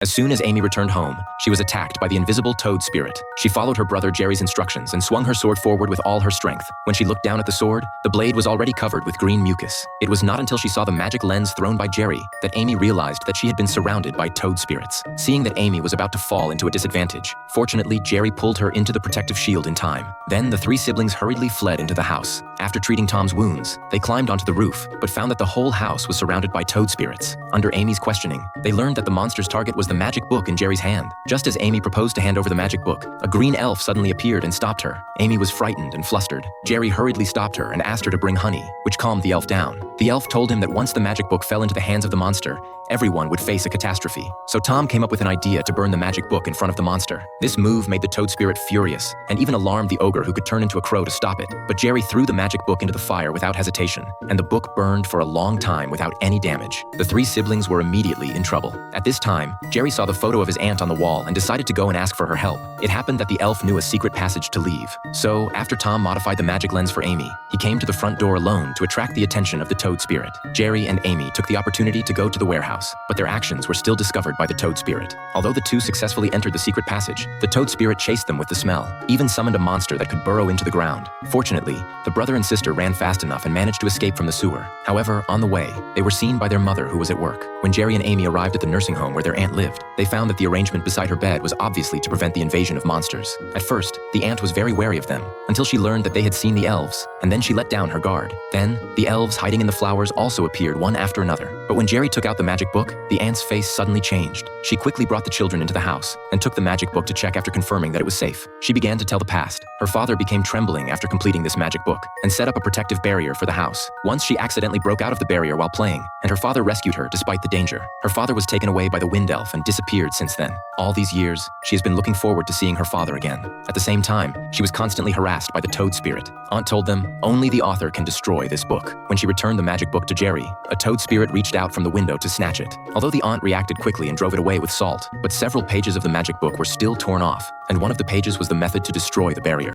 As soon as Amy returned home, she was attacked by the invisible toad spirit. She followed her brother Jerry's instructions and swung her sword forward with all her strength. When she looked down at the sword, the blade was already covered with green mucus. It was not until she saw the magic lens thrown by Jerry that Amy realized that she had been surrounded by toad spirits. Seeing that Amy was about to fall into a disadvantage, fortunately, Jerry pulled her into the protective shield in time. Then the three siblings hurriedly fled into the house. After treating Tom's wounds, they climbed onto the roof, but found that the whole house was surrounded by toad spirits. Under Amy's questioning, they learned that the monster's target was the magic book in Jerry's hand. Just as Amy proposed to hand over the magic book, a green elf suddenly appeared and stopped her. Amy was frightened and flustered. Jerry hurriedly stopped her and asked her to bring honey, which calmed the elf down. The elf told him that once the magic book fell into the hands of the monster, everyone would face a catastrophe. So Tom came up with an idea to burn the magic book in front of the monster. This move made the toad spirit furious and even alarmed the ogre, who could turn into a crow to stop it. But Jerry threw the magic book into the fire without hesitation, and the book burned for a long time without any damage. The three siblings were immediately in trouble. At this time, Jerry saw the photo of his aunt on the wall and decided to go and ask for her help. It happened that the elf knew a secret passage to leave. So, after Tom modified the magic lens for Amy, he came to the front door alone to attract the attention of the toad spirit. Jerry and Amy took the opportunity to go to the warehouse, but their actions were still discovered by the toad spirit. Although the two successfully entered the secret passage, the toad spirit chased them with the smell, even summoned a monster that could burrow into the ground. Fortunately, the brother and sister ran fast enough and managed to escape from the sewer. However, on the way, they were seen by their mother, who was at work. When Jerry and Amy arrived at the nursing home where their aunt lived, they found that the arrangement beside her bed was obviously to prevent the invasion of monsters. At first, the aunt was very wary of them, until she learned that they had seen the elves, and then she let down her guard. Then, the elves hiding in the flowers also appeared one after another. But when Jerry took out the magic book, the aunt's face suddenly changed. She quickly brought the children into the house and took the magic book to check after confirming that it was safe. She began to tell the past. Her father became trembling after completing this magic book and set up a protective barrier for the house. Once she accidentally broke out of the barrier while playing, and her father rescued her despite the danger. Her father was taken away by the wind elf and disappeared since then. All these years, she has been looking forward to seeing her father again. At the same time, she was constantly harassed by the toad spirit. Aunt told them only the author can destroy this book. When she returned the magic book to Jerry, a toad spirit reached out from the window to snatch it. Although the aunt reacted quickly and drove it away with salt, but several pages of the magic book were still torn off, and one of the pages was the method to destroy the barrier.